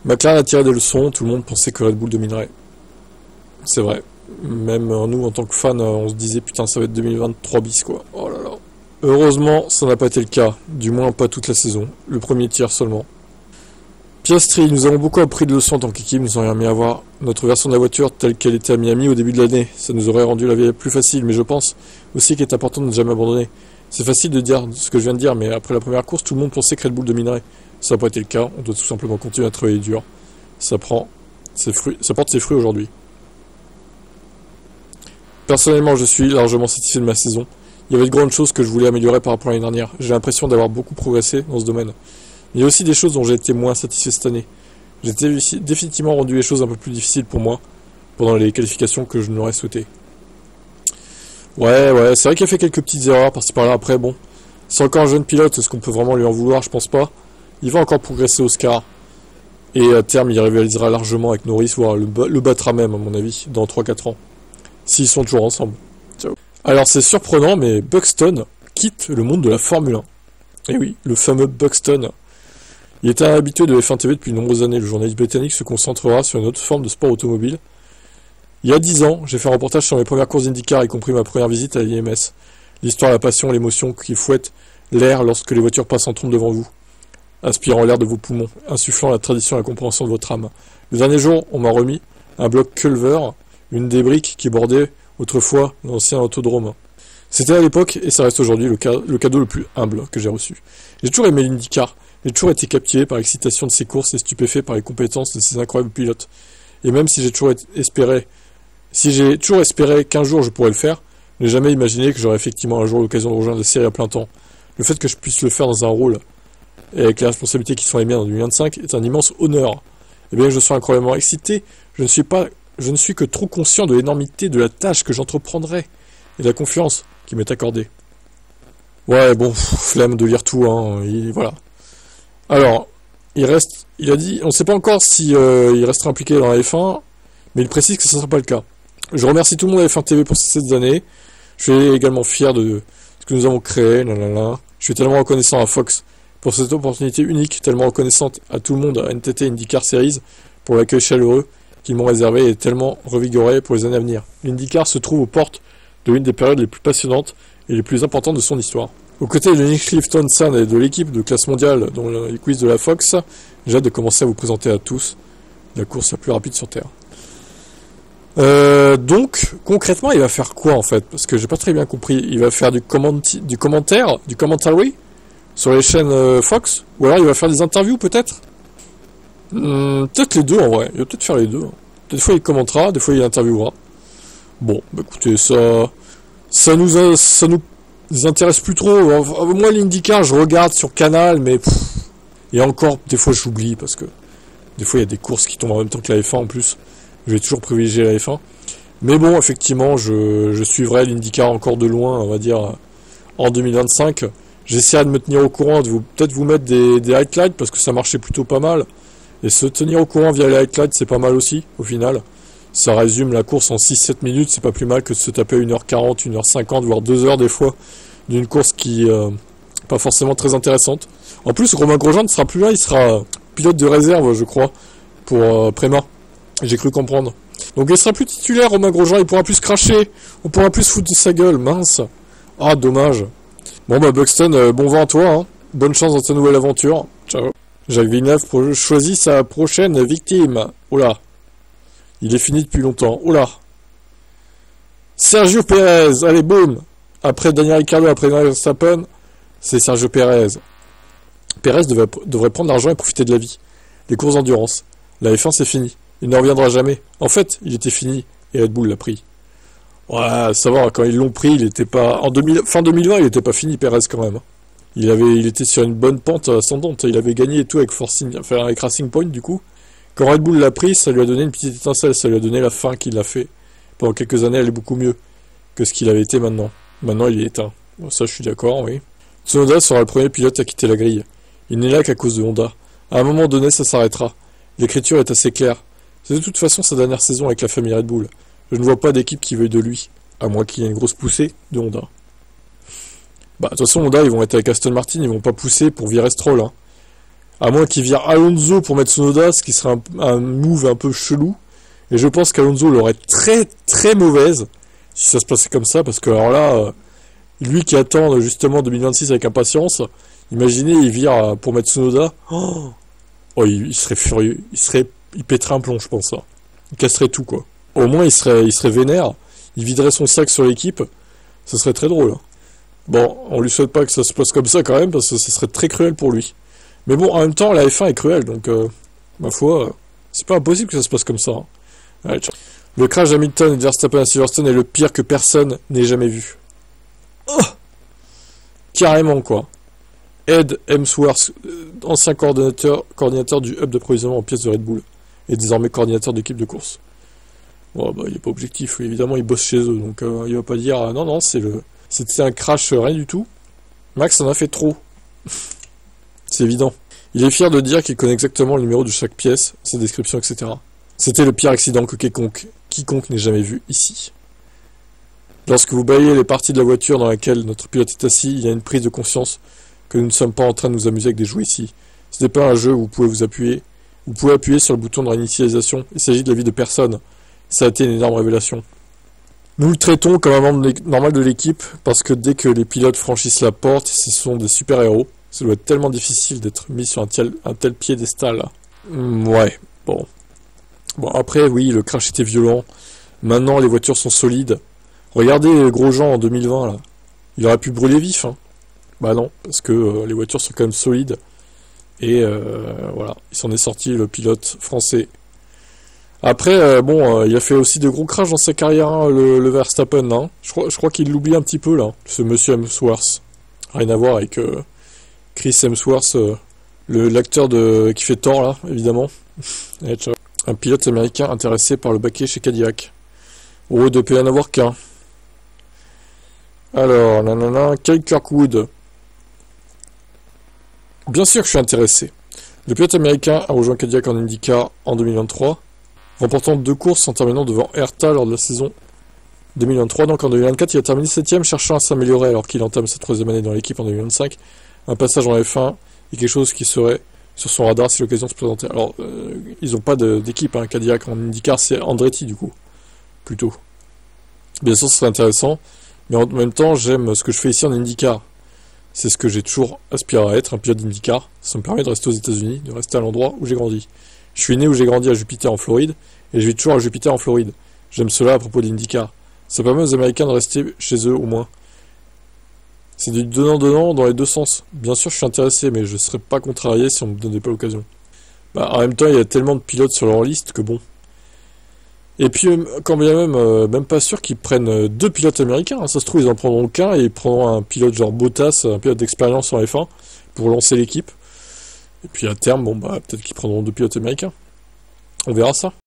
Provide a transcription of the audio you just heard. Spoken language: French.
McLaren a tiré des leçons, tout le monde pensait que Red Bull dominerait. C'est vrai. Même nous, en tant que fans, on se disait putain, ça va être 2023 bis quoi. Oh là là. Heureusement, ça n'a pas été le cas. Du moins, pas toute la saison. Le premier tir seulement. Piastri, nous avons beaucoup appris de leçons en tant qu'équipe, nous aurions aimé avoir notre version de la voiture telle qu'elle était à Miami au début de l'année. Ça nous aurait rendu la vie plus facile, mais je pense aussi qu'il est important de ne jamais abandonner. C'est facile de dire ce que je viens de dire, mais après la première course, tout le monde pensait que Red Bull dominerait. Ça n'a pas été le cas, on doit tout simplement continuer à travailler dur. Ça porte ses fruits aujourd'hui. Personnellement, je suis largement satisfait de ma saison. Il y avait de grandes choses que je voulais améliorer par rapport à l'année dernière. J'ai l'impression d'avoir beaucoup progressé dans ce domaine. Il y a aussi des choses dont j'ai été moins satisfait cette année. J'ai définitivement rendu les choses un peu plus difficiles pour moi pendant les qualifications que je n'aurais souhaité. Ouais, c'est vrai qu'il a fait quelques petites erreurs par-ci par-là. Après, bon, c'est encore un jeune pilote, est-ce qu'on peut vraiment lui en vouloir? Je pense pas. Il va encore progresser Oscar. Et à terme, il rivalisera largement avec Norris, voire le battra même, à mon avis, dans 3-4 ans. S'ils sont toujours ensemble. Ciao. Alors, c'est surprenant, mais Buxton quitte le monde de la Formule 1. Et oui, le fameux Buxton. Il était un habitué de F1 TV depuis de nombreuses années. Le journaliste britannique se concentrera sur une autre forme de sport automobile. Il y a 10 ans, j'ai fait un reportage sur mes premières courses d'IndyCar, y compris ma première visite à l'IMS. L'histoire, la passion, l'émotion qui fouette l'air lorsque les voitures passent en trombe devant vous, aspirant l'air de vos poumons, insufflant la tradition et la compréhension de votre âme. Le dernier jour, on m'a remis un bloc Culver, une des briques qui bordait autrefois l'ancien autodrome. C'était à l'époque, et ça reste aujourd'hui, le cadeau le plus humble que j'ai reçu. J'ai toujours aimé l'IndyCar. J'ai toujours été captivé par l'excitation de ces courses et stupéfait par les compétences de ces incroyables pilotes. Et même si j'ai toujours espéré qu'un jour je pourrais le faire, je n'ai jamais imaginé que j'aurais effectivement un jour l'occasion de rejoindre la série à plein temps. Le fait que je puisse le faire dans un rôle, et avec les responsabilités qui sont les miennes en 2025, est un immense honneur. Et bien que je sois incroyablement excité, je ne suis que trop conscient de l'énormité de la tâche que j'entreprendrai, et de la confiance qui m'est accordée. Ouais, bon, flemme de lire tout, hein, voilà. Alors, il a dit, on ne sait pas encore si il restera impliqué dans la F1, mais il précise que ce ne sera pas le cas. Je remercie tout le monde à F1 TV pour ces 7 années. Je suis également fier de ce que nous avons créé. Je suis tellement reconnaissant à Fox pour cette opportunité unique, tellement reconnaissante à tout le monde à NTT IndyCar Series pour l'accueil chaleureux qu'ils m'ont réservé et tellement revigoré pour les années à venir. L'IndyCar se trouve aux portes de l'une des périodes les plus passionnantes et les plus importantes de son histoire. Aux côtés de Nick Clifton-San et de l'équipe de classe mondiale dont les quiz de la Fox, j'ai hâte de commencer à vous présenter à tous la course la plus rapide sur Terre. Donc, concrètement, il va faire quoi en fait? Parce que j'ai pas très bien compris. Il va faire du commentaire, du commentary sur les chaînes Fox? Ou alors il va faire des interviews peut-être? Peut-être les deux en vrai. Il va peut-être faire les deux. Des fois il commentera, des fois il interviewera. Bon, bah écoutez, ça nous intéresse plus trop. Moi l'IndyCar je regarde sur Canal, mais et encore des fois j'oublie parce que des fois il y a des courses qui tombent en même temps que la F1 en plus. Je vais toujours privilégier la F1. Mais bon, effectivement, je suivrai l'IndyCar encore de loin, on va dire, en 2025. J'essaierai de me tenir au courant, de peut-être vous mettre des highlights, parce que ça marchait plutôt pas mal. Et se tenir au courant via les highlights, c'est pas mal aussi, au final. Ça résume la course en 6-7 minutes, c'est pas plus mal que de se taper 1h40, 1h50, voire 2h des fois, d'une course qui pas forcément très intéressante. En plus, Romain Grosjean ne sera plus là, il sera pilote de réserve, je crois, pour Prema. J'ai cru comprendre. Donc il sera plus titulaire, Romain Grosjean, il pourra plus se cracher, on pourra plus se foutre de sa gueule, mince. Ah, dommage. Bon bah Buxton, bon vent à toi, hein. Bonne chance dans ta nouvelle aventure. Ciao. Jacques Villeneuve choisit sa prochaine victime. Oula. Il est fini depuis longtemps. Oula. Sergio Pérez, allez boum. Après Daniel Ricciardo, après Verstappen, c'est Sergio Pérez. Pérez devrait prendre l'argent et profiter de la vie. Les courses d'endurance. La F1 c'est fini. Il ne reviendra jamais. En fait, il était fini et Red Bull l'a pris. Ouais, ça va, quand ils l'ont pris, il était pas... Fin 2020, il était pas fini, Pérez, quand même. Il était sur une bonne pente ascendante. Il avait gagné et tout avec avec Racing Point, du coup. Quand Red Bull l'a pris, ça lui a donné une petite étincelle. Ça lui a donné la fin qu'il a fait. Pendant quelques années, elle est beaucoup mieux que ce qu'il avait été maintenant. Maintenant, il est éteint. Bon, ça, je suis d'accord, oui. Tsunoda sera le premier pilote à quitter la grille. Il n'est là qu'à cause de Honda. À un moment donné, ça s'arrêtera. L'écriture est assez claire. C'est de toute façon sa dernière saison avec la famille Red Bull. Je ne vois pas d'équipe qui veuille de lui, à moins qu'il y ait une grosse poussée de Honda. Bah, de toute façon, Honda, ils vont être avec Aston Martin, ils vont pas pousser pour virer Stroll, hein. À moins qu'il vire Alonso pour mettre Tsunoda, ce qui serait un move un peu chelou. Et je pense qu'Alonso l'aurait très très mauvaise si ça se passait comme ça, parce que alors là, lui qui attend justement 2026 avec impatience, imaginez il vire pour mettre Tsunoda, oh, il serait furieux, il pèterait un plomb, je pense. Hein. Il casserait tout quoi. Au moins il serait vénère, il viderait son sac sur l'équipe, ce serait très drôle. Hein. Bon, on lui souhaite pas que ça se passe comme ça quand même, parce que ce serait très cruel pour lui. Mais bon, en même temps, la F1 est cruelle, donc ma foi, c'est pas impossible que ça se passe comme ça. Hein. Allez, le crash d'Hamilton et de Verstappen à Silverstone est le pire que personne n'ait jamais vu. Oh, carrément quoi. Ed Hemsworth, ancien coordinateur du hub d'approvisionnement en pièces de Red Bull, et désormais coordinateur d'équipe de course. Bon, bah, il est pas objectif, évidemment, il bosse chez eux, donc il va pas dire non, non, c'était un crash, rien du tout. Max en a fait trop. C'est évident. Il est fier de dire qu'il connaît exactement le numéro de chaque pièce, ses descriptions, etc. C'était le pire accident que quiconque n'ait jamais vu ici. Lorsque vous balayez les parties de la voiture dans laquelle notre pilote est assis, il y a une prise de conscience que nous ne sommes pas en train de nous amuser avec des jouets ici. Ce n'est pas un jeu où vous pouvez appuyer sur le bouton de réinitialisation. Il s'agit de la vie de personne. Ça a été une énorme révélation. Nous le traitons comme un membre normal de l'équipe, parce que dès que les pilotes franchissent la porte, ce sont des super-héros. Ça doit être tellement difficile d'être mis sur un tel piédestal. Ouais, bon. Bon, après, oui, le crash était violent. Maintenant, les voitures sont solides. Regardez les gros gens en 2020, là. Il aurait pu brûler vif, hein. Bah non, parce que les voitures sont quand même solides. Et voilà, il s'en est sorti, le pilote français. Après, bon, il a fait aussi de gros crashs dans sa carrière, hein, le Verstappen, hein. Je crois qu'il l'oublie un petit peu, là, ce monsieur Hemsworth. Rien à voir avec Chris Hemsworth, l'acteur qui fait Thor, là, évidemment. Allez, ciao. Un pilote américain intéressé par le baquet chez Cadillac. Oh, de peut y en avoir qu'un. Alors, nanana, Kyle Kirkwood. Bien sûr que je suis intéressé. Le pilote américain a rejoint Cadillac en IndyCar en 2023, remportant 2 courses en terminant devant Herta lors de la saison 2023. Donc en 2024, il a terminé 7ème, cherchant à s'améliorer alors qu'il entame sa 3e année dans l'équipe en 2025. Un passage en F1 est quelque chose qui serait sur son radar si l'occasion se présentait. Alors, ils n'ont pas d'équipe, hein. Cadillac en IndyCar, c'est Andretti du coup, plutôt. Bien sûr, ce serait intéressant, mais en même temps, j'aime ce que je fais ici en IndyCar. C'est ce que j'ai toujours aspiré à être, un pilote d'IndyCar. Ça me permet de rester aux États-Unis, de rester à l'endroit où j'ai grandi. Je suis né où j'ai grandi à Jupiter en Floride, et je vis toujours à Jupiter en Floride. J'aime cela à propos d'IndyCar. Ça permet aux Américains de rester chez eux au moins. C'est du donnant-donnant dans les deux sens. Bien sûr, je suis intéressé, mais je serais pas contrarié si on me donnait pas l'occasion. Bah, en même temps, il y a tellement de pilotes sur leur liste que bon. Et puis, quand bien même pas sûr qu'ils prennent 2 pilotes américains. Hein. Ça se trouve, ils en prendront qu'un et ils prendront un pilote genre Bottas, un pilote d'expérience en F1 pour lancer l'équipe. Et puis à terme, bon bah peut-être qu'ils prendront 2 pilotes américains. On verra ça.